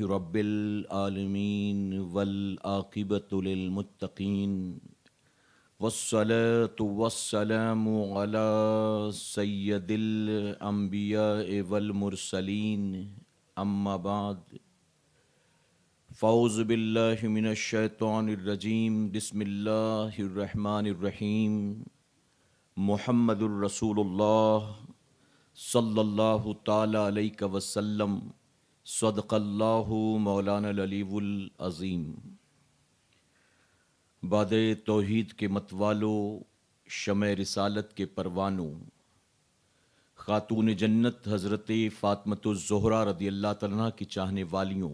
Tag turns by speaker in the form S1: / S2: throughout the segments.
S1: رب العالمین والعاقبۃ للمتقین والصلاة والسلام علی سید الانبیاء والمرسلین اما بعد فاعوذ باللہ من الشیطان الرجیم بسم اللہ الرحمن الرحیم محمد الرسول اللہ صلی اللہ تعالی علیہ وسلم صدق اللہ مولانا العلی العظیم۔ باد توحید کے متوالو، شمع رسالت کے پروانوں، خاتون جنت حضرت فاطمۃ الزہرا رضی اللہ تعالیٰ کی چاہنے والیوں،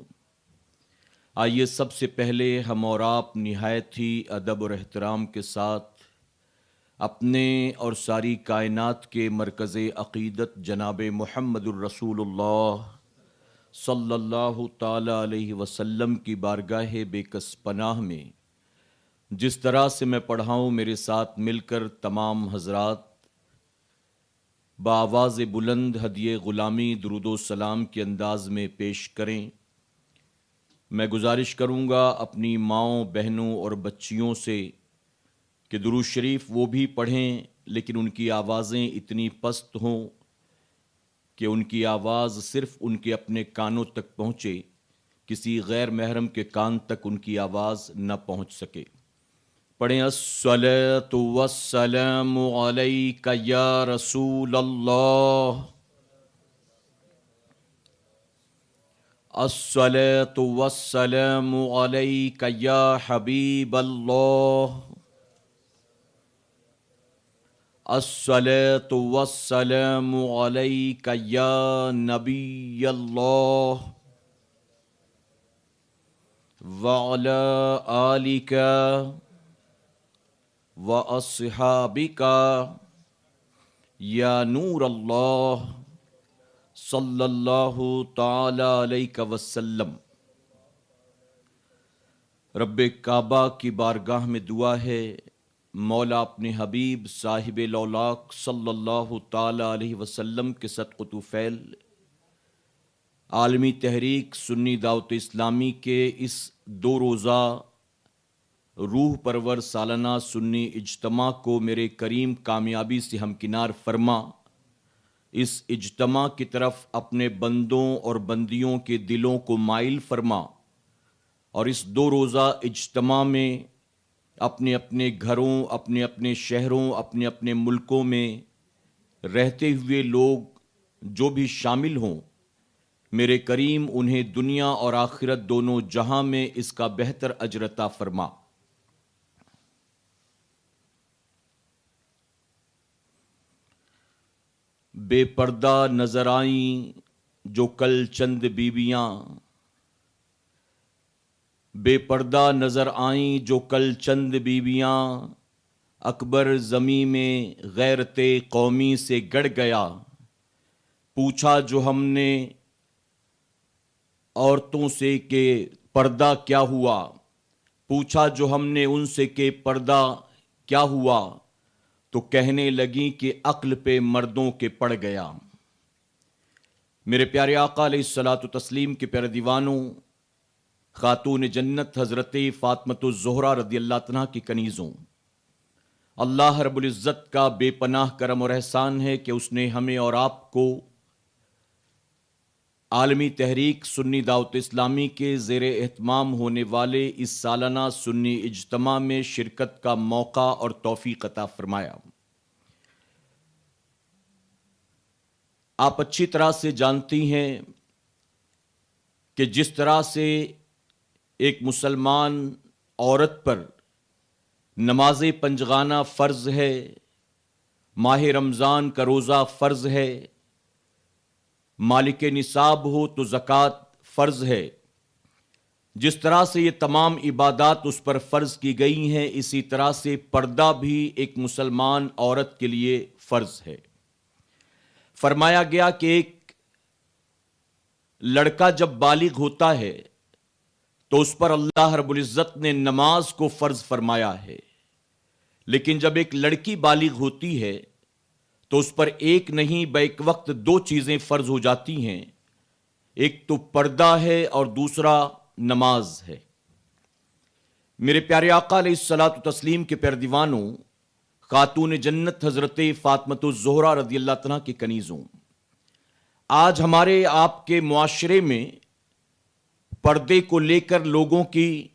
S1: آئیے سب سے پہلے ہم اور آپ نہایت ہی ادب اور احترام کے ساتھ اپنے اور ساری کائنات کے مرکز عقیدت جناب محمد الرسول اللہ صلی اللہ تعالی علیہ وسلم کی بارگاہ بے کس پناہ میں جس طرح سے میں پڑھا ہوں، میرے ساتھ مل کر تمام حضرات بآواز بلند ہدیہ غلامی درود و سلام کے انداز میں پیش کریں۔ میں گزارش کروں گا اپنی ماؤں، بہنوں اور بچیوں سے کہ درود شریف وہ بھی پڑھیں لیکن ان کی آوازیں اتنی پست ہوں کہ ان کی آواز صرف ان کے اپنے کانوں تک پہنچے، کسی غیر محرم کے کان تک ان کی آواز نہ پہنچ سکے۔ پڑھیں الصلاۃ والسلام علیک یا رسول اللہ، الصلاۃ والسلام علیک یا حبیب اللہ، الصلاۃ والسلام علیک یا نبی اللہ وعلی آلک واصحابک یا نور اللہ صلی اللہ تعالی علیہ وسلم۔ رب کعبہ کی بارگاہ میں دعا ہے، مولا اپنے حبیب صاحب لولاک صلی اللہ تعالی علیہ وسلم کے صدق و طفیل عالمی تحریک سنی دعوت اسلامی کے اس 2 روزہ روح پرور سالانہ سنی اجتماع کو میرے کریم کامیابی سے ہمکنار فرما، اس اجتماع کی طرف اپنے بندوں اور بندیوں کے دلوں کو مائل فرما، اور اس 2 روزہ اجتماع میں اپنے اپنے گھروں، اپنے اپنے شہروں، اپنے اپنے ملکوں میں رہتے ہوئے لوگ جو بھی شامل ہوں، میرے کریم انہیں دنیا اور آخرت دونوں جہاں میں اس کا بہتر اجر عطا فرما۔ بے پردہ نظر آئیں جو کل چند بیویاں، بے پردہ نظر آئیں جو کل چند بیویاں، اکبر زمیں میں غیرت قومی سے گڑ گیا، پوچھا جو ہم نے عورتوں سے کہ پردہ کیا ہوا، پوچھا جو ہم نے ان سے کہ پردہ کیا ہوا، تو کہنے لگیں کہ عقل پہ مردوں کے پڑ گیا۔ میرے پیارے آقا علیہ الصلاۃ والتسلیم کے پیارے دیوانوں، خاتون جنت حضرت فاطمۃ الزہرا رضی اللہ عنہا کی کنیزوں، اللہ رب العزت کا بے پناہ کرم اور احسان ہے کہ اس نے ہمیں اور آپ کو عالمی تحریک سنی دعوت اسلامی کے زیر اہتمام ہونے والے اس سالانہ سنی اجتماع میں شرکت کا موقع اور توفیق عطا فرمایا۔ آپ اچھی طرح سے جانتی ہیں کہ جس طرح سے ایک مسلمان عورت پر نماز پنجگانہ فرض ہے، ماہ رمضان کا روزہ فرض ہے، مالک نصاب ہو تو زکوٰۃ فرض ہے، جس طرح سے یہ تمام عبادات اس پر فرض کی گئی ہیں، اسی طرح سے پردہ بھی ایک مسلمان عورت کے لیے فرض ہے۔ فرمایا گیا کہ ایک لڑکا جب بالغ ہوتا ہے تو اس پر اللہ رب العزت نے نماز کو فرض فرمایا ہے، لیکن جب ایک لڑکی بالغ ہوتی ہے تو اس پر ایک نہیں بیک وقت 2 چیزیں فرض ہو جاتی ہیں۔ ایک تو پردہ ہے اور دوسرا نماز ہے۔ میرے پیارے آقا علیہ الصلوۃ والتسلیم کے پیارے دیوانوں، خاتون جنت حضرت فاطمۃ الزہرا رضی اللہ عنہا کے کنیزوں، آج ہمارے آپ کے معاشرے میں پردے کو لے کر لوگوں کی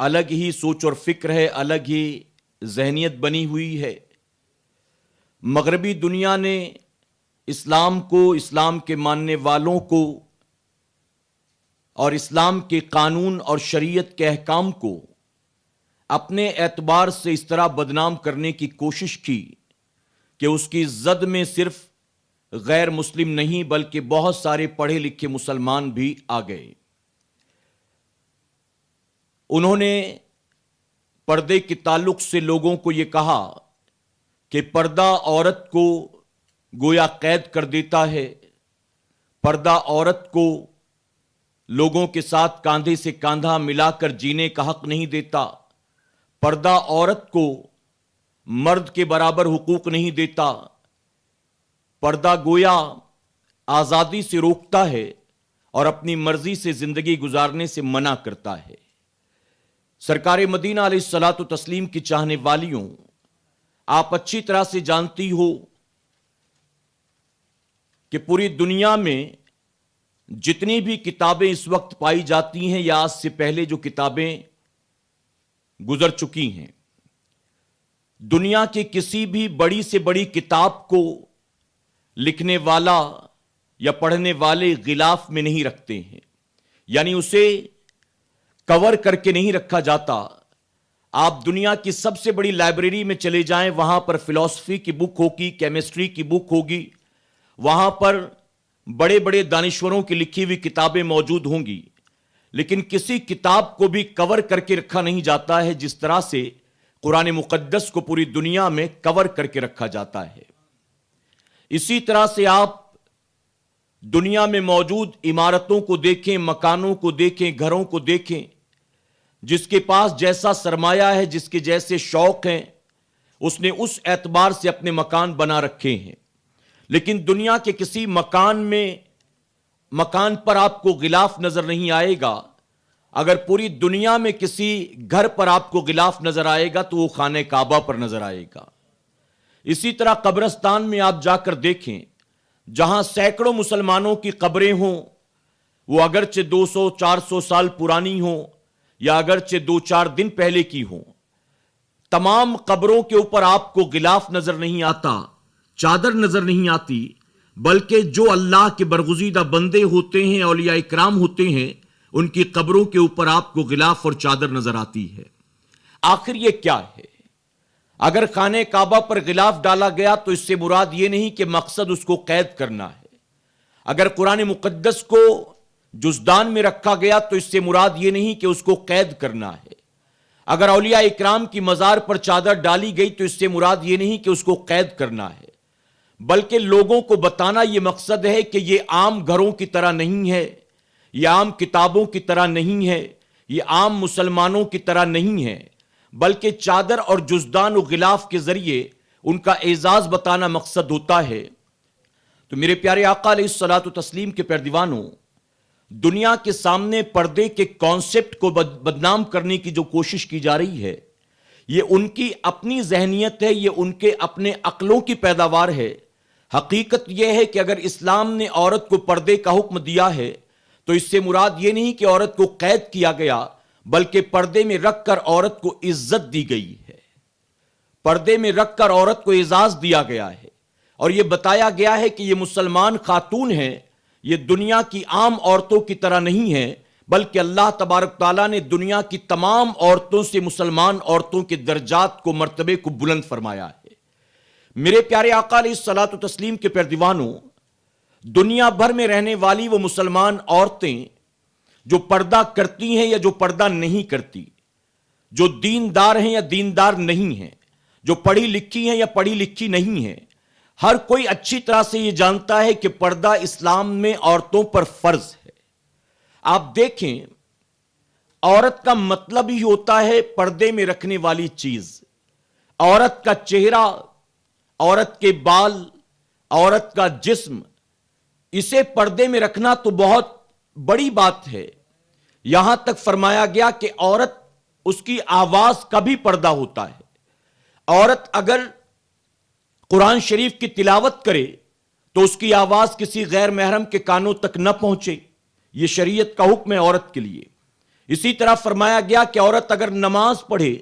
S1: الگ ہی سوچ اور فکر ہے، الگ ہی ذہنیت بنی ہوئی ہے۔ مغربی دنیا نے اسلام کو، اسلام کے ماننے والوں کو اور اسلام کے قانون اور شریعت کے احکام کو اپنے اعتبار سے اس طرح بدنام کرنے کی کوشش کی کہ اس کی زد میں صرف غیر مسلم نہیں بلکہ بہت سارے پڑھے لکھے مسلمان بھی آ گئے۔ انہوں نے پردے کے تعلق سے لوگوں کو یہ کہا کہ پردہ عورت کو گویا قید کر دیتا ہے، پردہ عورت کو لوگوں کے ساتھ کاندھے سے کاندھا ملا کر جینے کا حق نہیں دیتا، پردہ عورت کو مرد کے برابر حقوق نہیں دیتا، پردہ گویا آزادی سے روکتا ہے اور اپنی مرضی سے زندگی گزارنے سے منع کرتا ہے۔ سرکار مدینہ علیہ الصلوۃ والتسلیم کی چاہنے والیوں، آپ اچھی طرح سے جانتی ہو کہ پوری دنیا میں جتنی بھی کتابیں اس وقت پائی جاتی ہیں یا آج سے پہلے جو کتابیں گزر چکی ہیں، دنیا کی کسی بھی بڑی سے بڑی کتاب کو لکھنے والا یا پڑھنے والے غلاف میں نہیں رکھتے ہیں، یعنی اسے کور کر کے نہیں رکھا جاتا۔ آپ دنیا کی سب سے بڑی لائبریری میں چلے جائیں، وہاں پر فلسفی کی بک ہوگی، کیمسٹری کی بک ہوگی، وہاں پر بڑے بڑے دانشوروں کی لکھی ہوئی کتابیں موجود ہوں گی، لیکن کسی کتاب کو بھی کور کر کے رکھا نہیں جاتا ہے جس طرح سے قرآن مقدس کو پوری دنیا میں کور کر کے رکھا جاتا ہے۔ اسی طرح سے آپ دنیا میں موجود عمارتوں کو دیکھیں، مکانوں کو دیکھیں، گھروں کو دیکھیں، جس کے پاس جیسا سرمایہ ہے، جس کے جیسے شوق ہیں، اس نے اس اعتبار سے اپنے مکان بنا رکھے ہیں۔ لیکن دنیا کے کسی مکان پر آپ کو غلاف نظر نہیں آئے گا۔ اگر پوری دنیا میں کسی گھر پر آپ کو غلاف نظر آئے گا تو وہ خانہ کعبہ پر نظر آئے گا۔ اسی طرح قبرستان میں آپ جا کر دیکھیں، جہاں سینکڑوں مسلمانوں کی قبریں ہوں، وہ اگرچہ 200-400 سال پرانی ہوں یا اگرچہ 2-4 دن پہلے کی ہوں، تمام قبروں کے اوپر آپ کو غلاف نظر نہیں آتا، چادر نظر نہیں آتی، بلکہ جو اللہ کے برگزیدہ بندے ہوتے ہیں، اولیاء اکرام ہوتے ہیں، ان کی قبروں کے اوپر آپ کو غلاف اور چادر نظر آتی ہے۔ آخر یہ کیا ہے؟ اگر خانہ کعبہ پر غلاف ڈالا گیا تو اس سے مراد یہ نہیں کہ مقصد اس کو قید کرنا ہے۔ اگر قرآن مقدس کو جزدان میں رکھا گیا تو اس سے مراد یہ نہیں کہ اس کو قید کرنا ہے۔ اگر اولیاء اکرام کی مزار پر چادر ڈالی گئی تو اس سے مراد یہ نہیں کہ اس کو قید کرنا ہے، بلکہ لوگوں کو بتانا یہ مقصد ہے کہ یہ عام گھروں کی طرح نہیں ہے، یہ عام کتابوں کی طرح نہیں ہے، یہ عام مسلمانوں کی طرح نہیں ہے، بلکہ چادر اور جزدان و غلاف کے ذریعے ان کا اعزاز بتانا مقصد ہوتا ہے۔ تو میرے پیارے آقا علیہ الصلوۃ والتسلیم کے پیارے دیوانوں، دنیا کے سامنے پردے کے کانسیپٹ کو بدنام کرنے کی جو کوشش کی جا رہی ہے، یہ ان کی اپنی ذہنیت ہے، یہ ان کے اپنے عقلوں کی پیداوار ہے۔ حقیقت یہ ہے کہ اگر اسلام نے عورت کو پردے کا حکم دیا ہے تو اس سے مراد یہ نہیں کہ عورت کو قید کیا گیا، بلکہ پردے میں رکھ کر عورت کو عزت دی گئی ہے، پردے میں رکھ کر عورت کو اعزاز دیا گیا ہے، اور یہ بتایا گیا ہے کہ یہ مسلمان خاتون ہیں، یہ دنیا کی عام عورتوں کی طرح نہیں ہیں، بلکہ اللہ تبارک تعالیٰ نے دنیا کی تمام عورتوں سے مسلمان عورتوں کے درجات کو، مرتبے کو بلند فرمایا ہے۔ میرے پیارے آقا علیہ الصلوۃ والتسلیم کے پیارے دیوانوں، دنیا بھر میں رہنے والی وہ مسلمان عورتیں جو پردہ کرتی ہیں یا جو پردہ نہیں کرتی، جو دیندار ہیں یا دیندار نہیں ہیں، جو پڑھی لکھی ہیں یا پڑھی لکھی نہیں ہیں، ہر کوئی اچھی طرح سے یہ جانتا ہے کہ پردہ اسلام میں عورتوں پر فرض ہے۔ آپ دیکھیں، عورت کا مطلب ہی ہوتا ہے پردے میں رکھنے والی چیز۔ عورت کا چہرہ، عورت کے بال، عورت کا جسم، اسے پردے میں رکھنا تو بہت بڑی بات ہے. یہاں تک فرمایا گیا کہ عورت اس کی آواز کا بھی پردہ ہوتا ہے. عورت اگر قرآن شریف کی تلاوت کرے تو اس کی آواز کسی غیر محرم کے کانوں تک نہ پہنچے. یہ شریعت کا حکم ہے عورت کے لیے. اسی طرح فرمایا گیا کہ عورت اگر نماز پڑھے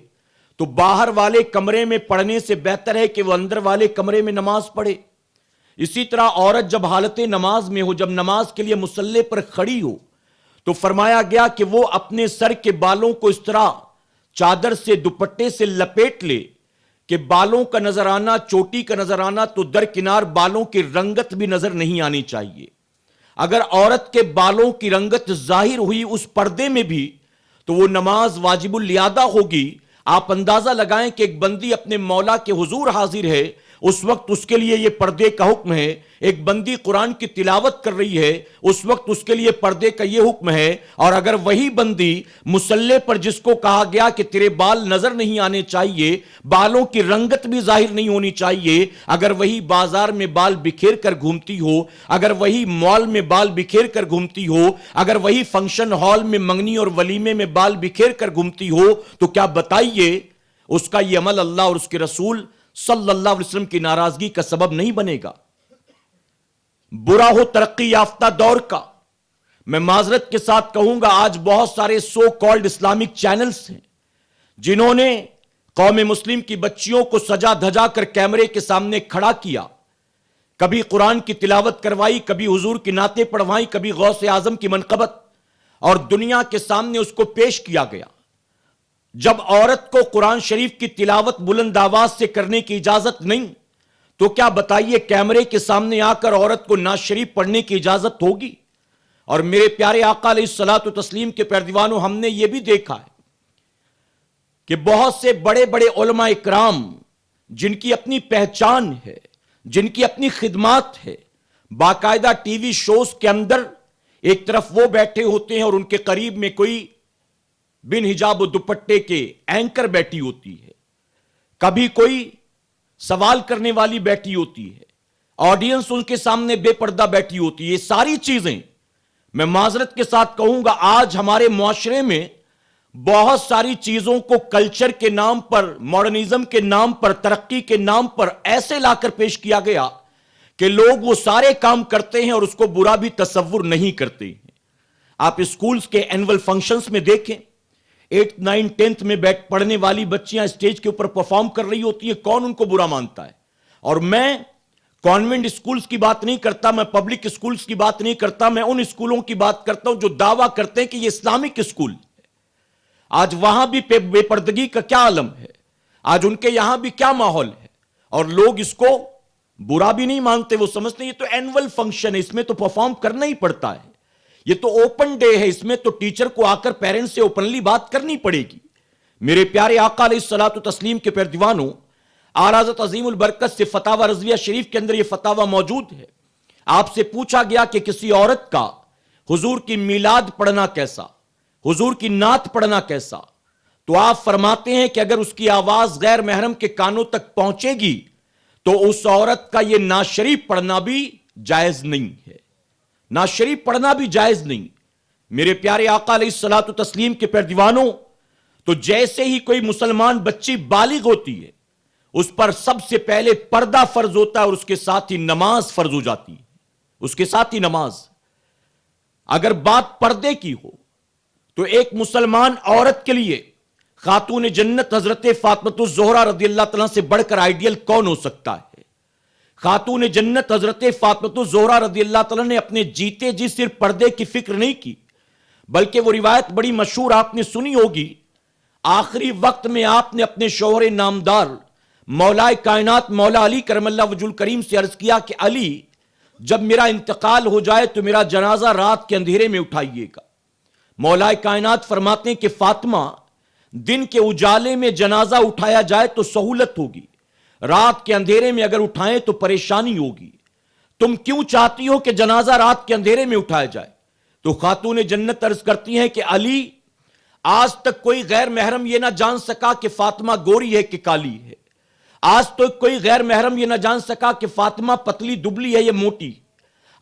S1: تو باہر والے کمرے میں پڑھنے سے بہتر ہے کہ وہ اندر والے کمرے میں نماز پڑھے. اسی طرح عورت جب حالت نماز میں ہو، جب نماز کے لیے مصلی پر کھڑی ہو، تو فرمایا گیا کہ وہ اپنے سر کے بالوں کو اس طرح چادر سے، دوپٹے سے لپیٹ لے کہ بالوں کا نظر آنا، چوٹی کا نظر آنا تو درکنار بالوں کی رنگت بھی نظر نہیں آنی چاہیے. اگر عورت کے بالوں کی رنگت ظاہر ہوئی اس پردے میں بھی تو وہ نماز واجب الادا ہوگی. آپ اندازہ لگائیں کہ ایک بندی اپنے مولا کے حضور حاضر ہے، اس وقت اس کے لیے یہ پردے کا حکم ہے. ایک بندی قرآن کی تلاوت کر رہی ہے، اس وقت اس کے لیے پردے کا یہ حکم ہے. اور اگر وہی بندی مصلی پر جس کو کہا گیا کہ تیرے بال نظر نہیں آنے چاہیے، بالوں کی رنگت بھی ظاہر نہیں ہونی چاہیے، اگر وہی بازار میں بال بکھیر کر گھومتی ہو، اگر وہی مال میں بال بکھیر کر گھومتی ہو، اگر وہی فنکشن ہال میں منگنی اور ولیمے میں بال بکھیر کر گھومتی ہو، تو کیا بتائیے اس کا یہ عمل اللہ اور اس کے رسول صلی اللہ علیہ وسلم کی ناراضگی کا سبب نہیں بنے گا؟ برا ہو ترقی یافتہ دور کا. میں معذرت کے ساتھ کہوں گا آج بہت سارے سو کالڈ اسلامک چینلز ہیں جنہوں نے قوم مسلم کی بچیوں کو سجا دھجا کر کیمرے کے سامنے کھڑا کیا، کبھی قرآن کی تلاوت کروائی، کبھی حضور کی نعتیں پڑھوائی، کبھی غوث اعظم کی منقبت، اور دنیا کے سامنے اس کو پیش کیا گیا. جب عورت کو قرآن شریف کی تلاوت بلند آواز سے کرنے کی اجازت نہیں تو کیا بتائیے کیمرے کے سامنے آ کر عورت کو نعت شریف پڑھنے کی اجازت ہوگی؟ اور میرے پیارے آقا علیہ الصلوۃ والتسلیم کے پیروانوں، ہم نے یہ بھی دیکھا ہے کہ بہت سے بڑے بڑے علماء اکرام جن کی اپنی پہچان ہے، جن کی اپنی خدمات ہے، باقاعدہ ٹی وی شوز کے اندر ایک طرف وہ بیٹھے ہوتے ہیں اور ان کے قریب میں کوئی بن حجاب و دوپٹے کے اینکر بیٹھی ہوتی ہے، کبھی کوئی سوال کرنے والی بیٹھی ہوتی ہے، آڈینس ان کے سامنے بے پردہ بیٹھی ہوتی ہے. یہ ساری چیزیں میں معذرت کے ساتھ کہوں گا آج ہمارے معاشرے میں بہت ساری چیزوں کو کلچر کے نام پر، ماڈرنزم کے نام پر، ترقی کے نام پر ایسے لا کر پیش کیا گیا کہ لوگ وہ سارے کام کرتے ہیں اور اس کو برا بھی تصور نہیں کرتے ہیں. آپ اسکولز کے اینول فنکشنز میں دیکھیں، 8th 9th 10th میں پڑھنے والی بچیاں اسٹیج کے اوپر پرفارم کر رہی ہوتی ہیں، کون ان کو برا مانتا ہے؟ اور میں کانوینٹ اسکولز کی بات نہیں کرتا، میں پبلک اسکولز کی بات نہیں کرتا، میں ان اسکولوں کی بات کرتا ہوں جو دعویٰ کرتے ہیں کہ یہ اسلامک اسکول ہے. آج وہاں بھی بے پردگی کا کیا عالم ہے، آج ان کے یہاں بھی کیا ماحول ہے، اور لوگ اس کو برا بھی نہیں مانتے. وہ سمجھتے ہیں یہ تو اینول فنکشن ہے، اس میں تو پرفارم کرنا ہی پڑتا ہے، یہ تو اوپن ڈے ہے، اس میں تو ٹیچر کو آ کر پیرنٹس سے اوپنلی بات کرنی پڑے گی. میرے پیارے آقا علیہ الصلوۃ والتسلیم کے پیروانوں، اعلیٰ حضرت عظیم البرکت سے فتاوی رضویہ شریف کے اندر یہ فتاوی موجود ہے. آپ سے پوچھا گیا کہ کسی عورت کا حضور کی میلاد پڑھنا کیسا، حضور کی نعت پڑھنا کیسا؟ تو آپ فرماتے ہیں کہ اگر اس کی آواز غیر محرم کے کانوں تک پہنچے گی تو اس عورت کا یہ نعت شریف پڑھنا بھی جائز نہیں ہے، نعت شریف پڑھنا بھی جائز نہیں. میرے پیارے آقا علیہ الصلوۃ والتسلیم کے پیروانوں، تو جیسے ہی کوئی مسلمان بچی بالغ ہوتی ہے اس پر سب سے پہلے پردہ فرض ہوتا ہے اور اس کے ساتھ ہی نماز فرض ہو جاتی ہے، اس کے ساتھ ہی نماز. اگر بات پردے کی ہو تو ایک مسلمان عورت کے لیے خاتون جنت حضرت فاطمہ الزہرا رضی اللہ تعالیٰ سے بڑھ کر آئیڈیل کون ہو سکتا ہے؟ خاتون جنت حضرت فاطمہ الزہرا رضی اللہ تعالیٰ نے اپنے جیتے جی صرف پردے کی فکر نہیں کی، بلکہ وہ روایت بڑی مشہور آپ نے سنی ہوگی، آخری وقت میں آپ نے اپنے شوہر نامدار مولا کائنات مولا علی کرم اللہ وجہ الکریم سے عرض کیا کہ علی، جب میرا انتقال ہو جائے تو میرا جنازہ رات کے اندھیرے میں اٹھائیے گا. مولا کائنات فرماتے ہیں کہ فاطمہ، دن کے اجالے میں جنازہ اٹھایا جائے تو سہولت ہوگی، رات کے اندھیرے میں اگر اٹھائیں تو پریشانی ہوگی، تم کیوں چاہتی ہو کہ جنازہ رات کے اندھیرے میں اٹھایا جائے؟ تو خاتون جنت عرض کرتی ہیں کہ علی، آج تک کوئی غیر محرم یہ نہ جان سکا کہ فاطمہ گوری ہے کہ کالی ہے، آج تک کوئی غیر محرم یہ نہ جان سکا کہ فاطمہ پتلی دبلی ہے یا موٹی،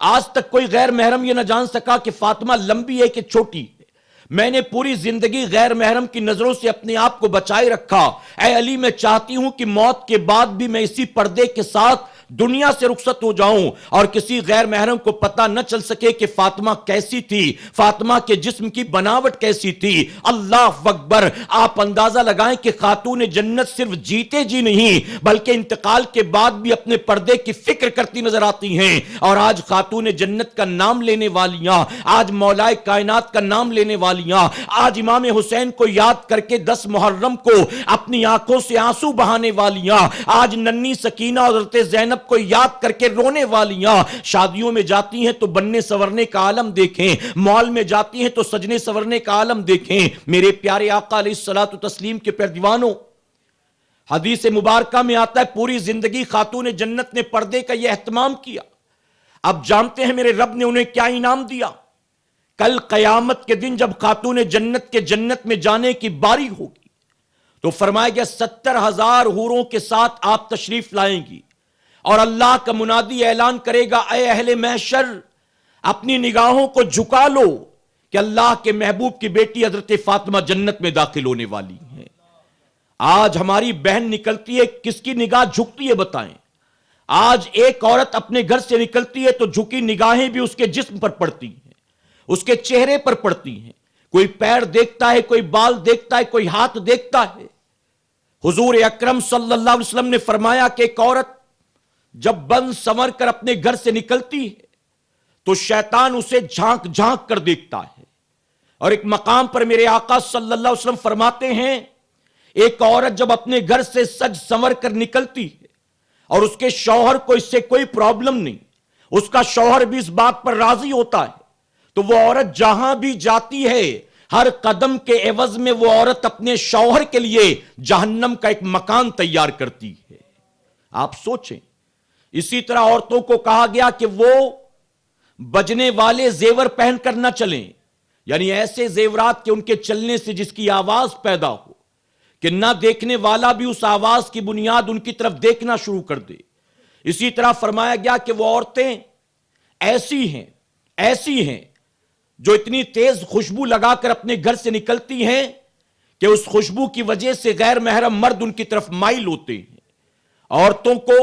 S1: آج تک کوئی غیر محرم یہ نہ جان سکا کہ فاطمہ لمبی ہے کہ چھوٹی ہے۔ میں نے پوری زندگی غیر محرم کی نظروں سے اپنے آپ کو بچائے رکھا۔ اے علی، میں چاہتی ہوں کہ موت کے بعد بھی میں اسی پردے کے ساتھ دنیا سے رخصت ہو جاؤں اور کسی غیر محرم کو پتہ نہ چل سکے کہ فاطمہ کیسی تھی، فاطمہ کے جسم کی بناوٹ کیسی تھی۔ اللہ اکبر! آپ اندازہ لگائیں کہ خاتون جنت صرف جیتے جی نہیں بلکہ انتقال کے بعد بھی اپنے پردے کی فکر کرتی نظر آتی ہیں۔ اور آج خاتون جنت کا نام لینے والیاں، آج مولائے کائنات کا نام لینے والیاں، آج امام حسین کو یاد کر کے 10 محرم کو اپنی آنکھوں سے آنسو بہانے والیاں، آج ننھی سکینہ اور حضرت زینب کو یاد کر کے رونے والیاں، شادیوں میں جاتی ہیں تو بننے سورنے کا عالم دیکھیں، مال میں جاتی ہیں تو سجنے سورنے کا عالم دیکھیں۔ میرے پیارے آقا علیہ الصلوۃ والتسلیم کے پیارے دیوانوں، حدیث مبارکہ میں آتا ہے پوری زندگی خاتون جنت نے پردے کا یہ اہتمام کیا۔ اب جانتے ہیں میرے رب نے انہیں کیا انعام دیا؟ کل قیامت کے دن جب خاتون جنت کے جنت میں جانے کی باری ہوگی تو فرمایا گیا 70,000 حوروں کے ساتھ آپ تشریف لائیں گی اور اللہ کا منادی اعلان کرے گا، اے اہل محشر، اپنی نگاہوں کو جھکا لو کہ اللہ کے محبوب کی بیٹی حضرت فاطمہ جنت میں داخل ہونے والی ہے۔ آج ہماری بہن نکلتی ہے، کس کی نگاہ جھکتی ہے بتائیں؟ آج ایک عورت اپنے گھر سے نکلتی ہے تو جھکی نگاہیں بھی اس کے جسم پر پڑتی ہیں، اس کے چہرے پر پڑتی ہیں۔ کوئی پیر دیکھتا ہے، کوئی بال دیکھتا ہے، کوئی ہاتھ دیکھتا ہے۔ حضور اکرم صلی اللہ علیہ وسلم نے فرمایا کہ ایک عورت جب بن سنور کر اپنے گھر سے نکلتی ہے تو شیطان اسے جھانک جھانک کر دیکھتا ہے۔ اور ایک مقام پر میرے آقا صلی اللہ علیہ وسلم فرماتے ہیں ایک عورت جب اپنے گھر سے سج سنور کر نکلتی ہے اور اس کے شوہر کو اس سے کوئی پرابلم نہیں، اس کا شوہر بھی اس بات پر راضی ہوتا ہے، تو وہ عورت جہاں بھی جاتی ہے ہر قدم کے عوض میں وہ عورت اپنے شوہر کے لیے جہنم کا ایک مکان تیار کرتی ہے۔ آپ سوچیں، اسی طرح عورتوں کو کہا گیا کہ وہ بجنے والے زیور پہن کر نہ چلیں، یعنی ایسے زیورات کہ ان کے چلنے سے جس کی آواز پیدا ہو کہ نہ دیکھنے والا بھی اس آواز کی بنیاد ان کی طرف دیکھنا شروع کر دے۔ اسی طرح فرمایا گیا کہ وہ عورتیں ایسی ہیں جو اتنی تیز خوشبو لگا کر اپنے گھر سے نکلتی ہیں کہ اس خوشبو کی وجہ سے غیر محرم مرد ان کی طرف مائل ہوتے ہیں۔ عورتوں کو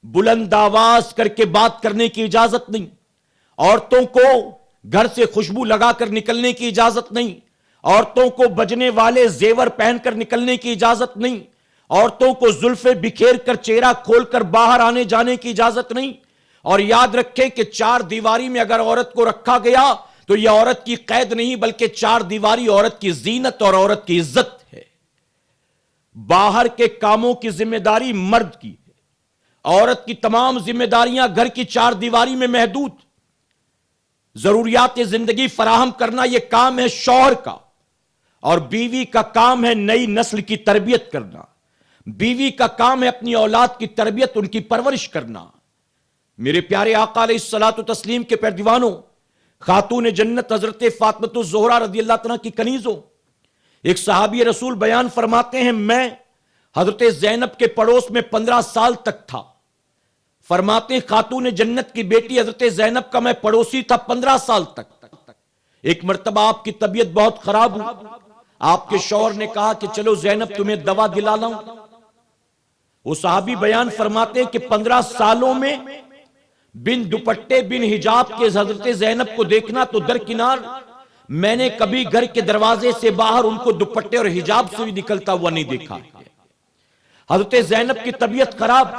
S1: بلند آواز کر کے بات کرنے کی اجازت نہیں، عورتوں کو گھر سے خوشبو لگا کر نکلنے کی اجازت نہیں، عورتوں کو بجنے والے زیور پہن کر نکلنے کی اجازت نہیں، عورتوں کو زلفیں بکھیر کر چہرہ کھول کر باہر آنے جانے کی اجازت نہیں۔ اور یاد رکھیں کہ 4 دیواری میں اگر عورت کو رکھا گیا تو یہ عورت کی قید نہیں بلکہ 4 دیواری عورت کی زینت اور عورت کی عزت ہے۔ باہر کے کاموں کی ذمہ داری مرد کی ہے، عورت کی تمام ذمہ داریاں گھر کی 4 دیواری میں محدود۔ ضروریات زندگی فراہم کرنا یہ کام ہے شوہر کا، اور بیوی کا کام ہے نئی نسل کی تربیت کرنا، بیوی کا کام ہے اپنی اولاد کی تربیت، ان کی پرورش کرنا۔ میرے پیارے آقا علیہ الصلوۃ والتسلیم کے پیارے دیوانوں، خاتون جنت حضرت فاطمہ الزہرا رضی اللہ عنہا کی کنیزوں، ایک صحابی رسول بیان فرماتے ہیں میں حضرت زینب کے پڑوس میں 15 سال تک تھا۔ فرماتے ہیں خاتون جنت کی بیٹی حضرت زینب کا میں پڑوسی تھا 15 سال تک۔ ایک مرتبہ آپ کی طبیعت بہت خراب ہوئی، آپ کے شوہر نے کہا کہ چلو زینب تمہیں دوا دلا لاؤں۔ وہ صحابی بیان فرماتے ہیں کہ 15 سالوں میں بن دوپٹے بن حجاب کے حضرت زینب کو دیکھنا تو درکنار، میں نے کبھی گھر کے دروازے سے باہر ان کو دوپٹے اور حجاب سے بھی نکلتا ہوا نہیں دیکھا۔ حضرت زینب کی طبیعت خراب،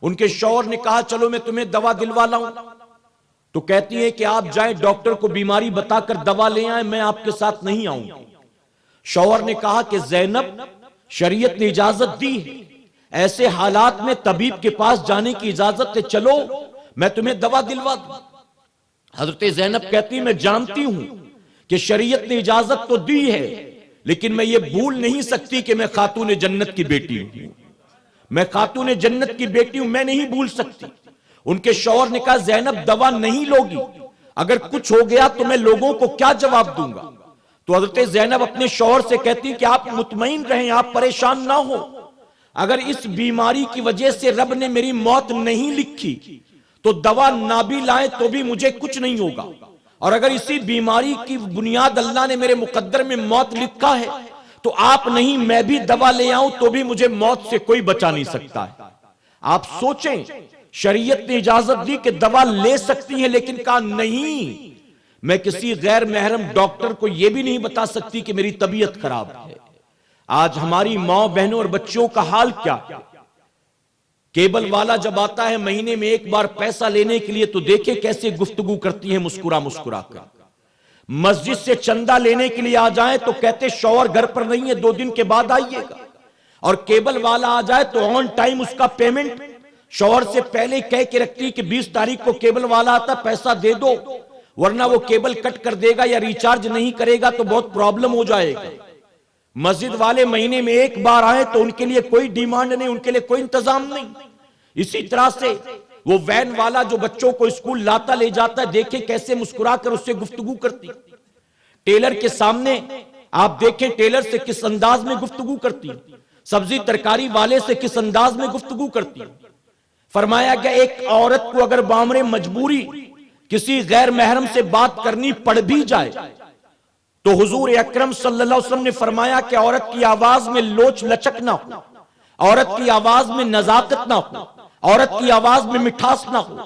S1: ان کے شوہر نے کہا چلو میں تمہیں دوا دلوا لاؤں، تو کہتی ہے کہ آپ جائیں ڈاکٹر کو بیماری بتا کر دوا لے آئیں، میں آپ کے ساتھ نہیں آؤں۔ شوہر نے کہا کہ زینب شریعت نے اجازت دی ہے، ایسے حالات میں طبیب کے پاس جانے کی اجازت ہے، چلو میں تمہیں دوا دلوا دوں۔ حضرت زینب کہتی میں جانتی ہوں کہ شریعت نے اجازت تو دی ہے لیکن میں یہ بھول نہیں سکتی کہ میں خاتون جنت کی بیٹی ہوں، میں خاتون جنت کی بیٹی ہوں، میں نہیں بھول سکتی۔ ان کے شوہر نے کہا زینب دوا نہیں لوگی، اگر کچھ ہو گیا تو میں لوگوں کو کیا جواب دوں گا؟ تو حضرت زینب اپنے شوہر سے کہتی کہ آپ مطمئن رہیں، آپ پریشان نہ ہو، اگر اس بیماری کی وجہ سے رب نے میری موت نہیں لکھی تو دوا نہ بھی لائیں تو بھی مجھے کچھ نہیں ہوگا، اور اگر اسی بیماری کی بنیاد اللہ نے میرے مقدر میں موت لکھا ہے تو آپ نہیں میں بھی دوا لے آؤں تو بھی مجھے موت سے کوئی بچا نہیں سکتا ہے۔ آپ سوچیں، شریعت نے اجازت دی کہ دوا لے سکتی ہیں، لیکن کہا نہیں، میں کسی غیر محرم ڈاکٹر کو یہ بھی نہیں بتا سکتی کہ میری طبیعت خراب ہے۔ آج ہماری ماں بہنوں اور بچوں کا حال کیا؟ کیبل والا جب آتا ہے مہینے میں ایک بار پیسہ لینے کے لیے تو دیکھیں کیسے گفتگو کرتی ہیں مسکرا مسکرا کر۔ مسجد سے چندہ لینے کے لیے آ جائیں تو کہتے شوہر گھر پر نہیں ہے، 2 دن کے بعد آئیے گا، اور کیبل والا آ جائے تو آن ٹائم اس کا پیمنٹ شوہر سے پہلے کہہ کے رکھتی کہ 20 تاریخ کو کیبل والا آتا پیسہ دے دو، ورنہ وہ کیبل کٹ کر دے گا یا ریچارج نہیں کرے گا تو بہت پرابلم ہو جائے گا۔ مسجد والے مہینے میں ایک بار آئے تو ان کے لیے کوئی ڈیمانڈ نہیں، ان کے لیے کوئی انتظام نہیں۔ اسی طرح سے وہ وین والا جو بچوں کو اسکول لاتا لے جاتا ہے، دیکھیں کیسے مسکرا کر اس سے گفتگو کرتی۔ ٹیلر کے سامنے آپ دیکھیں ٹیلر سے کس انداز میں گفتگو کرتی، سبزی ترکاری والے سے کس انداز میں گفتگو کرتی۔ فرمایا کہ ایک عورت کو اگر بامر مجبوری کسی غیر محرم سے بات کرنی پڑ بھی جائے تو حضور اکرم صلی اللہ علیہ وسلم نے فرمایا کہ عورت کی آواز میں لوچ لچک نہ ہو، عورت کی آواز میں نزاکت نہ ہو، عورت کی آواز میں مٹھاس نہ ہو۔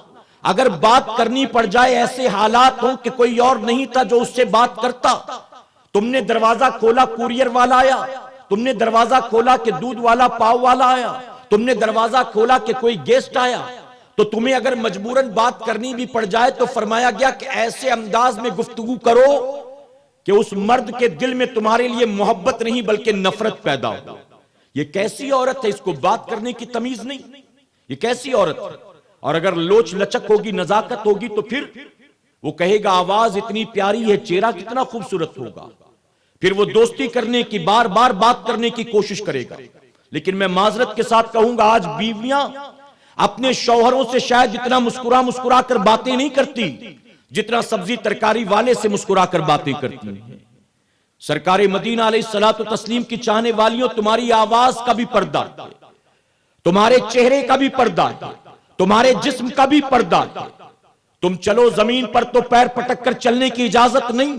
S1: اگر بات کرنی پڑ جائے ایسے حالات ہوں کہ کوئی اور نہیں تھا جو اس سے بات کرتا، تم نے دروازہ کھولا کوریئر والا آیا، تم نے دروازہ کھولا کہ دودھ والا پاؤ والا آیا، تم نے دروازہ کھولا کہ کوئی گیسٹ آیا، تو تمہیں اگر مجبوراً بات کرنی بھی پڑ جائے تو فرمایا گیا کہ ایسے انداز میں گفتگو کرو کہ اس مرد کے دل میں تمہارے لیے محبت نہیں بلکہ نفرت پیدا ہو۔ یہ کیسی عورت ہے، اس کو بات کرنے کی تمیز نہیں، یہ کیسی عورت ہے؟ اور اگر لوچ لچک ہوگی، نزاکت ہوگی تو پھر وہ کہے گا آواز اتنی پیاری ہے، چہرہ کتنا خوبصورت ہوگا، پھر وہ دوستی کرنے کی، بار بار بات کرنے کی کوشش کرے گا۔ لیکن میں معذرت کے ساتھ کہوں گا آج بیویاں اپنے شوہروں سے شاید اتنا مسکرا مسکرا کر باتیں نہیں کرتی جتنا سبزی ترکاری والے سے مسکرا کر باتیں کرتی ہیں۔ سرکار مدینہ علیہ الصلوۃ والتسلیم کی چاہنے والیوں، تمہاری آواز کا بھی پردہ ہے، تمہارے چہرے کا بھی پردہ ہے، تمہارے جسم کا بھی پردہ ہے۔ تم چلو زمین پر تو پیر پٹک کر چلنے کی اجازت نہیں،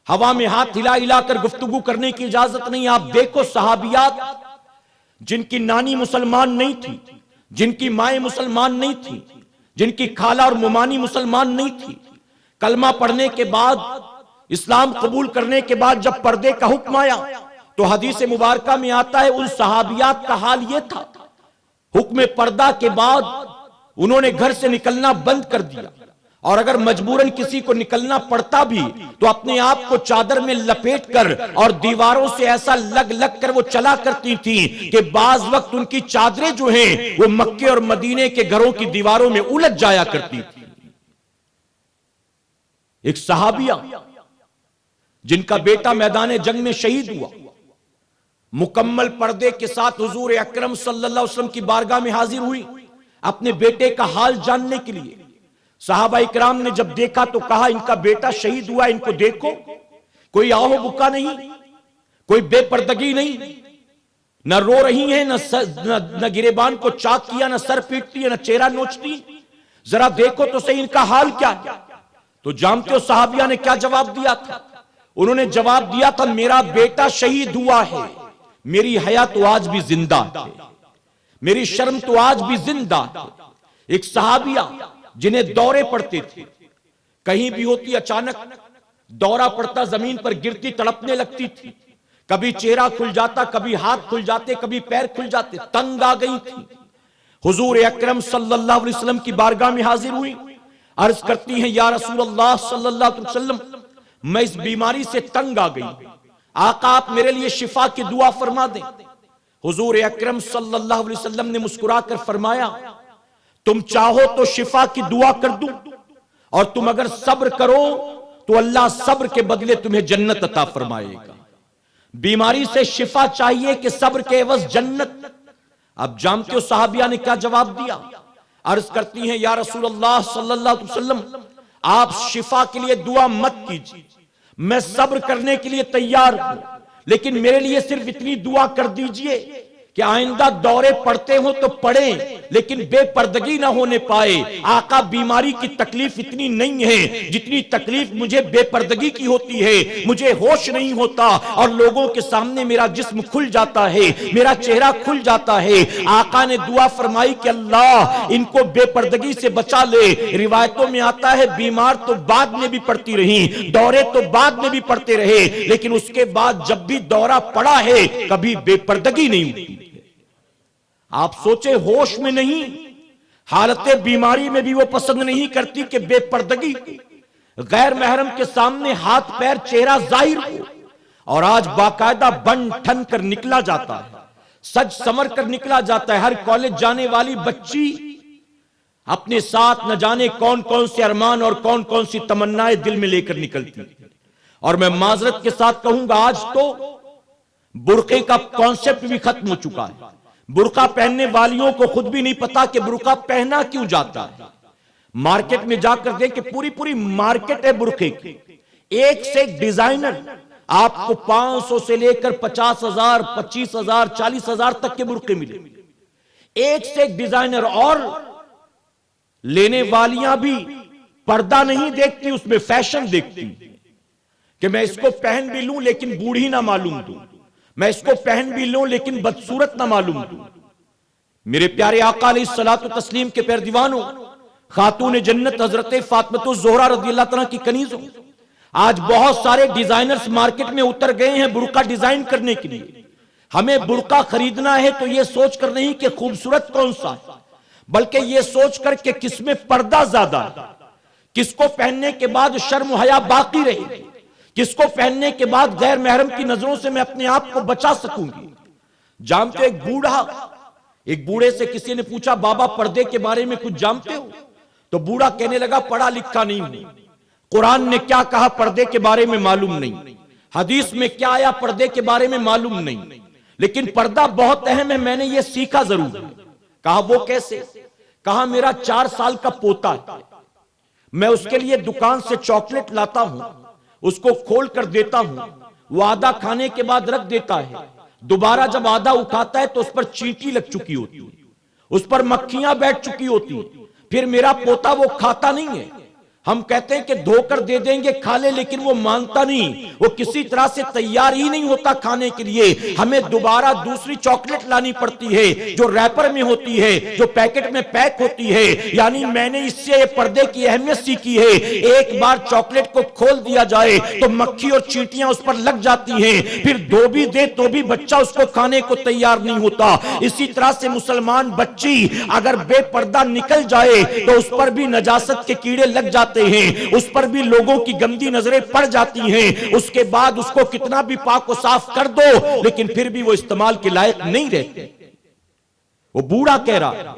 S1: ہوا میں ہاتھ ہلا ہلا کر گفتگو کرنے کی اجازت نہیں۔ آپ دیکھو صحابیات جن کی نانی مسلمان نہیں تھی، جن کی مائیں مسلمان نہیں تھی، جن کی خالہ اور ممانی مسلمان نہیں تھی، کلمہ پڑھنے کے بعد، اسلام قبول کرنے کے بعد جب پردے کا حکم آیا تو حدیث مبارکہ میں آتا ہے ان صحابیات کا حال یہ تھا، حکم پردہ کے بعد انہوں نے گھر سے نکلنا بند کر دیا، اور اگر مجبوراً کسی کو نکلنا پڑتا بھی تو اپنے آپ کو چادر میں لپیٹ کر اور دیواروں سے ایسا لگ لگ کر وہ چلا کرتی تھیں کہ بعض وقت ان کی چادریں جو ہیں وہ مکے اور مدینے کے گھروں کی دیواروں میں الجھ جایا کرتی تھی۔ ایک صحابیہ جن کا بیٹا میدان جنگ میں شہید ہوا، مکمل پردے کے ساتھ حضور اکرم صلی اللہ علیہ وسلم کی بارگاہ میں حاضر ہوئی اپنے بیٹے کا حال جاننے کے لیے۔ صحابہ اکرام نے جب دیکھا تو کہا ان کا بیٹا شہید ہوا، ان کو دیکھو، کوئی آہو بکا نہیں، کوئی بے پردگی نہیں، نہ رو رہی ہیں، نہ گریبان کو چاک کیا، نہ سر پیٹتی ہے، نہ چہرہ نوچتی، ذرا دیکھو تو صحیح ان کا حال کیا ہے۔ تو جانتے ہو صحابیہ نے کیا جواب دیا تھا؟ انہوں نے جواب دیا تھا میرا بیٹا شہید ہوا ہے، میری حیا تو آج بھی زندہ ہے، میری شرم تو آج بھی زندہ ہے۔ ایک صحابیہ جنہیں دورے پڑتے تھے، کہیں بھی ہوتی اچانک دورہ پڑتا، زمین پر گرتی تڑپنے لگتی تھی، کبھی چہرہ کھل جاتا، کبھی ہاتھ کھل جاتے، کبھی پیر کھل جاتے، تنگ آ گئی تھی۔ حضور اکرم صلی اللہ علیہ وسلم کی بارگاہ میں حاضر ہوئی، عرض کرتی ہیں یا رسول اللہ صلی اللہ علیہ وسلم میں اس بیماری سے تنگ آ گئی، آقا آپ میرے لیے شفا کی دعا فرما دیں۔ حضور اکرم صلی اللہ علیہ وسلم نے مسکرا کر فرمایا تم چاہو تو شفا کی دعا کر دوں، اور تم اگر صبر کرو تو اللہ صبر کے بدلے تمہیں جنت عطا فرمائے گا۔ بیماری سے شفا چاہیے کہ صبر کے عوض جنت؟ اب جانتے ہو صحابیہ نے کیا جواب دیا؟ عرض کرتی ہیں یا رسول اللہ صلی اللہ علیہ وسلم آپ شفا کے لیے دعا مت کیجیے، میں صبر کرنے کے لیے تیار ہوں، لیکن میرے لیے صرف اتنی دعا کر دیجئے کہ آئندہ دورے پڑتے ہوں تو پڑیں لیکن بے پردگی نہ ہونے پائے. آقا بیماری کی تکلیف اتنی نہیں ہے جتنی تکلیف مجھے بے پردگی کی ہوتی ہے. مجھے ہوش نہیں ہوتا اور لوگوں کے سامنے میرا جسم کھل جاتا ہے, میرا چہرہ کھل جاتا ہے. آقا نے دعا فرمائی کہ اللہ ان کو بے پردگی سے بچا لے. روایتوں میں آتا ہے بیمار تو بعد میں بھی پڑتی رہی, دورے تو بعد میں بھی پڑتے رہے, لیکن اس کے بعد جب بھی دورہ پڑا ہے کبھی بے پردگی نہیں ہوتی. آپ سوچے ہوش میں نہیں, حالت بیماری میں بھی وہ پسند نہیں کرتی کہ بے پردگی غیر محرم کے سامنے ہاتھ پیر چہرہ ظاہر ہو. اور آج باقاعدہ بن ٹھن کر نکلا جاتا ہے, سج سمر کر نکلا جاتا ہے. ہر کالج جانے والی بچی اپنے ساتھ نہ جانے کون کون سے ارمان اور کون کون سی تمنائیں دل میں لے کر نکلتی. اور میں معذرت کے ساتھ کہوں گا آج تو برقعے کا کانسیپٹ بھی ختم ہو چکا ہے. برقع پہننے والیوں کو خود بھی نہیں پتا کہ برقع پہنا کیوں جاتا ہے. مارکیٹ میں جا کر دیکھ کہ پوری پوری مارکیٹ ہے برقعے کی, ایک سے ایک ڈیزائنر. آپ کو 500 سے لے کر 50,000 25,000 40,000 تک کے برقعے ملے, ایک سے ایک ڈیزائنر. اور لینے والیاں بھی پردہ نہیں دیکھتی, اس میں فیشن دیکھتی کہ میں اس کو پہن بھی لوں لیکن بوڑھی نہ معلوم دوں, میں اس کو پہن بھی لوں لیکن بدصورت نہ معلوم دوں. میرے پیارے آقا علیہ الصلوۃ والتسلیم کے پیر دیوانوں, خاتون جنت حضرت فاطمہ الزہرا رضی اللہ تعالیٰ کی کنیزوں, آج بہت سارے ڈیزائنرز مارکیٹ میں اتر گئے ہیں برقع ڈیزائن کرنے کے لیے. ہمیں برقع خریدنا ہے تو یہ سوچ کر نہیں کہ خوبصورت کون سا ہے, بلکہ یہ سوچ کر کہ کس میں پردہ زیادہ ہے, کس کو پہننے کے بعد شرم و حیا باقی رہے گی, کس کو پہننے کے بعد غیر محرم کی نظروں سے میں اپنے آپ کو بچا سکوں گی. جانتے ایک بوڑھے سے کسی نے پوچھا بابا پردے کے بارے میں کچھ جانتے ہو؟ تو بوڑھا کہنے لگا پڑھا لکھا نہیں ہوں, قرآن نے کیا کہا پردے کے بارے میں معلوم نہیں, حدیث میں کیا آیا پردے کے بارے میں معلوم نہیں, لیکن پردہ بہت اہم ہے, میں نے یہ سیکھا ضرور. کہا وہ کیسے؟ کہا میرا 4 سال کا پوتا ہے, میں اس کے لیے دکان سے چاکلیٹ لاتا ہوں, اس کو کھول کر دیتا ہوں, وہ آدھا کھانے کے بعد رکھ دیتا ہے, دوبارہ جب آدھا اٹھاتا ہے تو اس پر چینٹی لگ چکی ہوتی ہے, اس پر مکھیاں بیٹھ چکی ہوتی ہیں, پھر میرا پوتا وہ کھاتا نہیں ہے. ہم کہتے ہیں کہ دھو کر دے دیں گے کھا لے, لیکن وہ مانتا نہیں, وہ کسی طرح سے تیار ہی نہیں ہوتا کھانے کے لیے. ہمیں دوبارہ دوسری چاکلیٹ لانی پڑتی ہے جو ریپر میں ہوتی ہے, جو پیکٹ میں پیک ہوتی ہے. یعنی میں نے اس سے پردے کی اہمیت سیکھی ہے, ایک بار چاکلیٹ کو کھول دیا جائے تو مکھی اور چینٹیاں اس پر لگ جاتی ہیں, پھر دو بھی دے تو بھی بچہ اس کو کھانے کو تیار نہیں ہوتا. اسی طرح سے مسلمان بچی اگر بے پردہ نکل جائے تو اس پر بھی نجاست کے کیڑے لگ جاتے ہیں, اس پر بھی لوگوں کی گندی نظریں پڑ جاتی ہیں. اس کے بعد اس کو کتنا بھی پاک و صاف کر دو لیکن پھر بھی وہ استعمال کے لائق نہیں رہتے. وہ بوڑھا کہہ رہا,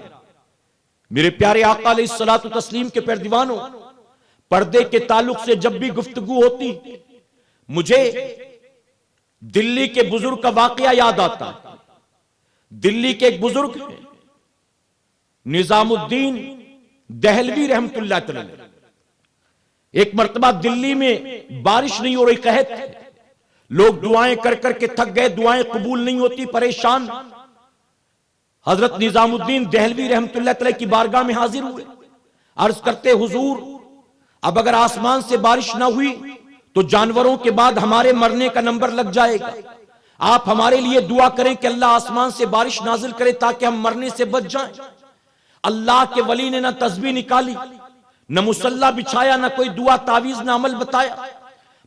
S1: میرے پیارے آقا علیہ الصلوۃ والتسلیم کے پیر دیوانوں, پردے کے تعلق سے جب بھی گفتگو ہوتی مجھے دلی کے بزرگ کا واقعہ یاد آتا ہے. دلی کے ایک بزرگ نظام الدین دہلوی رحمت اللہ تعالی, ایک مرتبہ دلی میں بارش نہیں ہو رہی, قحط, لوگ دعائیں کر کر کے تھک گئے, دعائیں قبول نہیں ہوتی, پریشان. حضرت نظام الدین دہلوی رحمت اللہ تعالی کی بارگاہ میں حاضر ہوئے, عرض کرتے حضور اب اگر آسمان سے بارش نہ ہوئی تو جانوروں کے بعد ہمارے مرنے کا نمبر لگ جائے گا, آپ ہمارے لیے دعا کریں کہ اللہ آسمان سے بارش نازل کرے تاکہ ہم مرنے سے بچ جائیں. اللہ کے ولی نے نہ تسبیح نکالی, نہ مصلی بچھایا, نہ کوئی دعا تعویذ نہ عمل بتایا,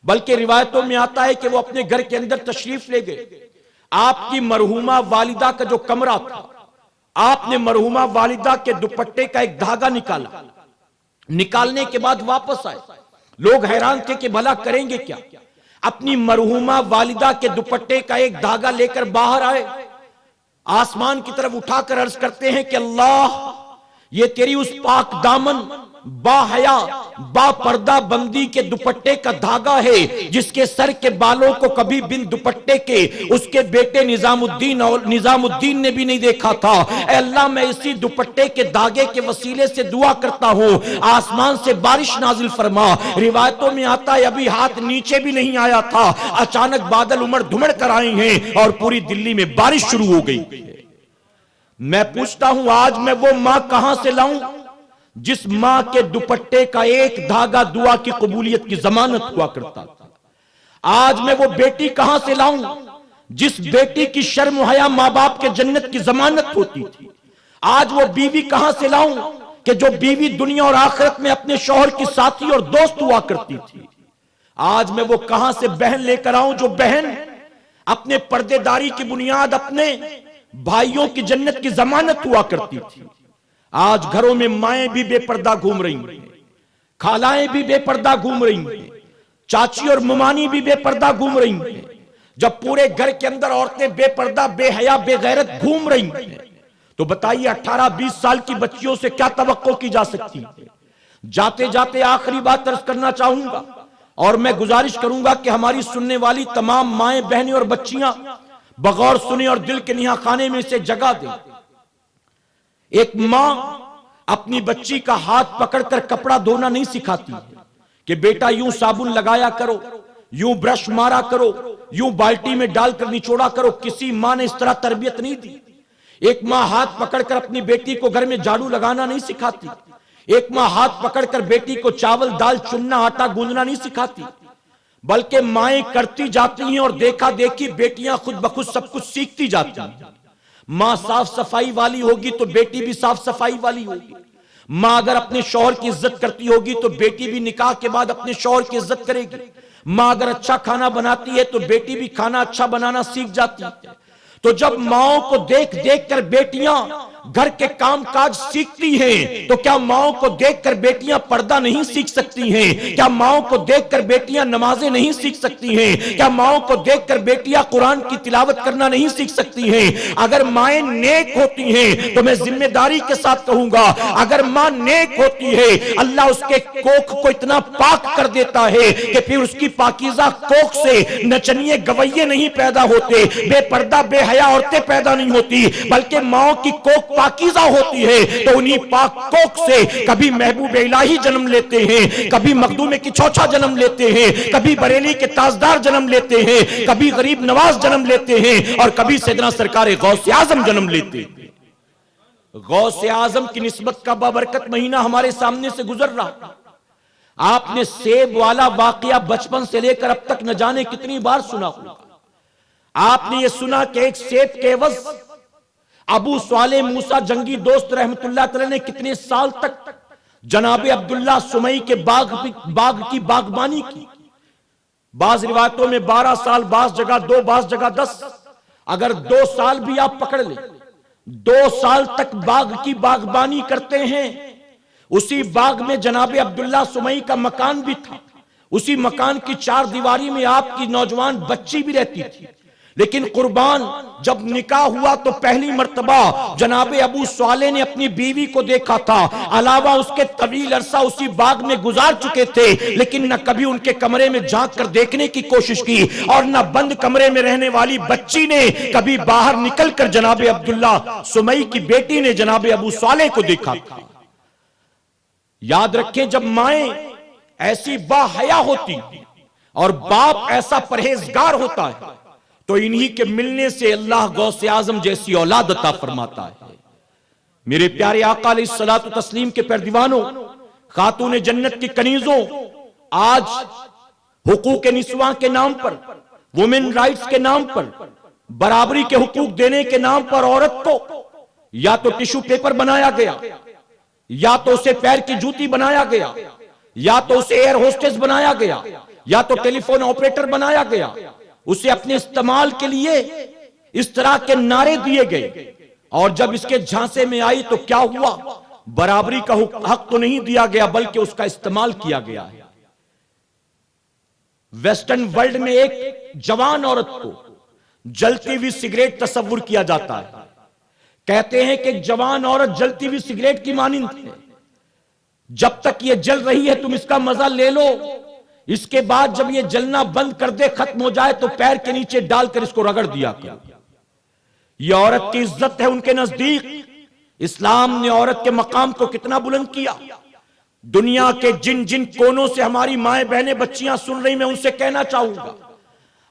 S1: بلکہ روایتوں میں آتا ہے کہ وہ اپنے گھر کے اندر تشریف لے گئے. آپ کی مرحومہ والدہ کا جو کمرہ تھا, آپ نے مرحومہ والدہ کے دوپٹے کا ایک دھاگا نکالا, نکالنے کے بعد واپس آئے. لوگ حیران تھے کہ بھلا کریں گے کیا, اپنی مرحومہ والدہ کے دوپٹے کا ایک دھاگا لے کر باہر آئے, آسمان کی طرف اٹھا کر عرض کرتے ہیں کہ اللہ یہ تیری اس پاک دامن با حیا با پردہ بندی کے دوپٹے کا دھاگا ہے جس کے سر کے بالوں کو کبھی بن دوپٹے کے اس کے بیٹے نظام الدین نے بھی نہیں دیکھا تھا. اے اللہ میں اسی دوپٹے کے دھاگے کے وسیلے سے دعا کرتا ہوں آسمان سے بارش نازل فرما. روایتوں میں آتا ہے ابھی ہاتھ نیچے بھی نہیں آیا تھا, اچانک بادل امڑ دھمڑ کر آئے ہیں اور پوری دلی میں بارش شروع ہو گئی. میں پوچھتا ہوں آج میں وہ ماں کہاں سے لاؤں جس ماں کے دوپٹے کا ایک دھاگا دعا کی قبولیت کی ضمانت ہوا کرتا تھا؟ آج میں وہ بیٹی کہاں سے لاؤں جس بیٹی کی شرم و حیا ماں باپ کے جنت کی ضمانت ہوتی تھی؟ آج وہ بیوی کہاں سے لاؤں کہ جو بیوی دنیا اور آخرت میں اپنے شوہر کی ساتھی اور دوست ہوا کرتی تھی؟ آج میں وہ کہاں سے بہن لے کر آؤں جو بہن اپنے پردے داری کی بنیاد اپنے بھائیوں کی جنت کی ضمانت ہوا کرتی تھی؟ آج گھروں میں مائیں بھی بے پردہ گھوم رہی ہیں، خالائیں بھی بے پردہ گھوم رہی ہیں، چاچی اور ممانی بھی بے پردہ گھوم رہی ہیں۔ جب پورے گھر کے اندر عورتیں بے پردہ، بے حیا، بے غیرت گھوم رہی ہیں تو بتائیے 18-20 سال کی بچیوں سے کیا توقع کی جا سکتی ہے؟ جاتے جاتے آخری بات عرض کرنا چاہوں گا اور میں گزارش کروں گا کہ ہماری سننے والی تمام مائیں، بہنیں اور بچیاں بغور سنیں اور دل کے نہا خانے میں سے جگہ دیں۔ ایک ماں اپنی بچی کا ہاتھ پکڑ کر کپڑا دھونا نہیں سکھاتی کہ بیٹا یوں صابن لگایا کرو، یوں برش مارا کرو، یوں بالٹی میں ڈال کر نچوڑا کرو۔ کسی ماں نے اس طرح تربیت نہیں دی۔ ایک ماں ہاتھ پکڑ کر اپنی بیٹی کو گھر میں جھاڑو لگانا نہیں سکھاتی۔ ایک ماں ہاتھ پکڑ کر بیٹی کو چاول دال چننا، آٹا گوندنا نہیں سکھاتی، بلکہ مائیں کرتی جاتی ہیں اور دیکھا دیکھی بیٹیاں خود بخود سب کچھ سیکھتی جاتی ہیں۔ ماں صاف صفائی والی ہوگی تو بیٹی بھی صاف صفائی والی ہوگی۔ ماں اگر اپنے شوہر کی عزت کرتی ہوگی تو بیٹی بھی نکاح کے بعد اپنے شوہر کی عزت کرے گی۔ ماں اگر اچھا کھانا بناتی ہے تو بیٹی بھی کھانا اچھا بنانا سیکھ جاتی ہے۔ تو جب ماؤں کو دیکھ دیکھ کر بیٹیاں گھر کے کام کاج سیکھتی ہیں تو کیا ماؤں کو دیکھ کر بیٹیاں پردہ نہیں سیکھ سکتی ہیں؟ کیا ماؤں کو دیکھ کر بیٹیاں نمازیں نہیں سیکھ سکتی ہیں؟ کیا ماؤں کو دیکھ کر بیٹیاں قرآن کی تلاوت کرنا نہیں سیکھ سکتی ہیں؟ اگر مائیں نیک ہوتی ہیں تو میں ذمہ داری کے ساتھ کہوں گا، اگر ماں نیک ہوتی ہے اللہ اس کے کوکھ کو اتنا پاک کر دیتا ہے کہ پھر اس کی پاکیزہ کوکھ سے نچنیے گویے نہیں پیدا ہوتے، بے پردہ بے حیا عورتیں پیدا نہیں ہوتی، بلکہ ماؤں کی کوکھ پاکیزہ ہوتی ہے تو انہی پاک کوکھ سے کبھی محبوب الہی جنم لیتے ہیں، کبھی مخدوم کی چھوچا جنم لیتے ہیں، کبھی بریلی کے تاجدار جنم لیتے ہیں، کبھی غریب نواز جنم لیتے ہیں اور کبھی سیدنا سرکار غوث اعظم جنم لیتے ہیں۔ غوث اعظم کی نسبت کا بابرکت مہینہ ہمارے سامنے سے گزر رہا۔ آپ نے سیب والا واقعہ بچپن سے لے کر اب تک نہ جانے کتنی بار سنا ہوگا۔ آپ نے یہ سنا کہ ایک سیب کے عوض ابو صالح موسیٰ جنگی دوست رحمت اللہ تعالی نے کتنے سال تک جناب عبداللہ سمئی کے باغ کی باغبانی کی۔ بعض روایتوں میں 12 سال، بعض جگہ 2، بعض جگہ 10۔ اگر 2 سال بھی آپ پکڑ لیں، 2 سال تک باغ کی باغبانی کرتے ہیں۔ اسی باغ میں جناب عبداللہ سمئی کا مکان بھی تھا، اسی مکان کی 4 دیواری میں آپ کی نوجوان بچی بھی رہتی تھی۔ لیکن قربان جب نکاح ہوا تو پہلی مرتبہ جناب ابو صالح نے اپنی بیوی کو دیکھا تھا، علاوہ اس کے طویل عرصہ اسی باغ میں گزار چکے تھے، لیکن نہ کبھی ان کے کمرے میں جھانک کر دیکھنے کی کوشش کی اور نہ بند کمرے میں رہنے والی بچی نے کبھی باہر نکل کر جناب عبداللہ سمئی کی بیٹی نے جناب ابو صالح کو دیکھا تھا۔ یاد رکھیں جب مائیں ایسی با حیا ہوتی اور باپ ایسا پرہیزگار ہوتا ہے تو انہی کے ملنے سے اللہ غوث اعظم جیسی اولاد عطا فرماتا ہے۔ میرے پیارے آقا علیہ الصلوۃ والتسلیم کے پیروانوں، خاتون جنت کی کنیزوں، آج حقوق نسواں کے نام پر، وومن رائٹس کے نام پر، برابری کے حقوق دینے کے نام پر عورت کو یا تو ٹیشو پیپر بنایا گیا، یا تو اسے پیر کی جوتی بنایا گیا، یا تو اسے ایئر ہوسٹس بنایا گیا، یا تو ٹیلی فون آپریٹر بنایا گیا۔ اسے اپنے استعمال کے لیے اس طرح کے نعرے دیے گئے اور جب اس کے جھانسے میں آئی تو کیا ہوا؟ برابری کا حق تو نہیں دیا گیا بلکہ اس کا استعمال کیا گیا ہے۔ ویسٹرن ورلڈ میں ایک جوان عورت کو جلتی ہوئی سگریٹ تصور کیا جاتا ہے۔ کہتے ہیں کہ ایک جوان عورت جلتی ہوئی سگریٹ کی مانند ہے، جب تک یہ جل رہی ہے تم اس کا مزہ لے لو، اس کے بعد جب یہ جلنا بند کر دے، ختم ہو جائے تو پیر کے نیچے ڈال کر اس کو رگڑ دیا کرو۔ یہ عورت کی عزت ہے ان کے نزدیک۔ اسلام نے عورت کے مقام کو کتنا بلند کیا۔ دنیا کے جن جن کونوں سے ہماری مائیں بہنیں بچیاں سن رہی، میں ان سے کہنا چاہوں گا،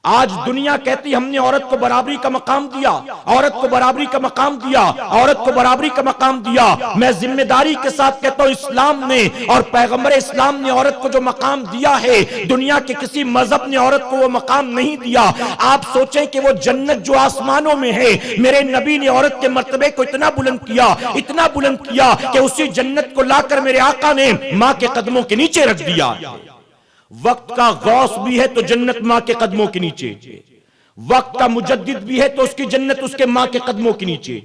S2: آج دنیا کہتی ہم نے عورت کو برابری کا مقام دیا، عورت کو برابری کا مقام دیا، عورت کو برابری کا مقام دیا۔ میں ذمہ داری کے ساتھ کہتا ہوں اسلام نے اور پیغمبر اسلام نے عورت کو جو مقام دیا ہے، دنیا کے کسی مذہب نے عورت کو وہ مقام نہیں دیا۔ آپ سوچیں کہ وہ جنت جو آسمانوں میں ہے، میرے نبی نے عورت کے مرتبے کو اتنا بلند کیا، اتنا بلند کیا کہ اسی جنت کو لا کر میرے آقا نے ماں کے قدموں کے نیچے رکھ دیا۔ وقت کا غوث بھی ہے تو جنت ماں کے قدموں کے نیچے، وقت کا مجدد بھی ہے تو اس کی جنت اس کے ماں کے قدموں کے نیچے،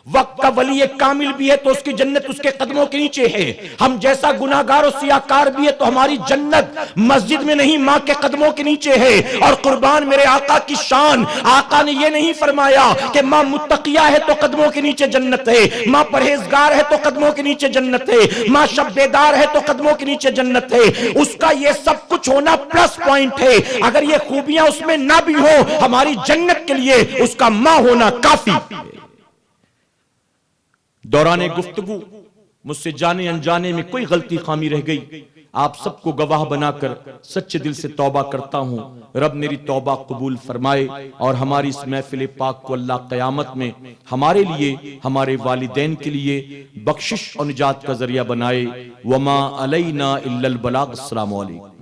S2: وقت کا ولی کامل بھی ہے تو اس کی جنت اس کے قدموں کے نیچے ہے۔ ہم جیسا گناہگار و سیاہکار بھی ہے تو ہماری جنت مسجد میں نہیں ماں کے قدموں کے نیچے ہے۔ اور قربان میرے آقا کی شان، آقا نے یہ نہیں فرمایا کہ ماں متقیہ ہے تو قدموں کے نیچے جنت ہے، ماں پرہیزگار ہے تو قدموں کے نیچے جنت ہے، ماں شب بیدار ہے تو قدموں کے نیچے جنت ہے۔ اس کا یہ سب کچھ ہونا پلس پوائنٹ ہے، اگر یہ خوبیاں اس میں نہ بھی ہو ہماری جنت کے لیے اس کا ماں ہونا کافی ہے۔ دوران گفتگو مجھ سے جانے انجانے میں کوئی غلطی خامی رہ گئی، آپ سب کو گواہ بنا کر سچے دل سے توبہ کرتا ہوں۔ رب میری توبہ قبول فرمائے اور ہماری اس محفل پاک کو اللہ قیامت میں ہمارے لیے، ہمارے والدین کے لیے بخشش اور نجات کا ذریعہ بنائے۔ وما علینا الا البلاغ۔ السلام علیکم۔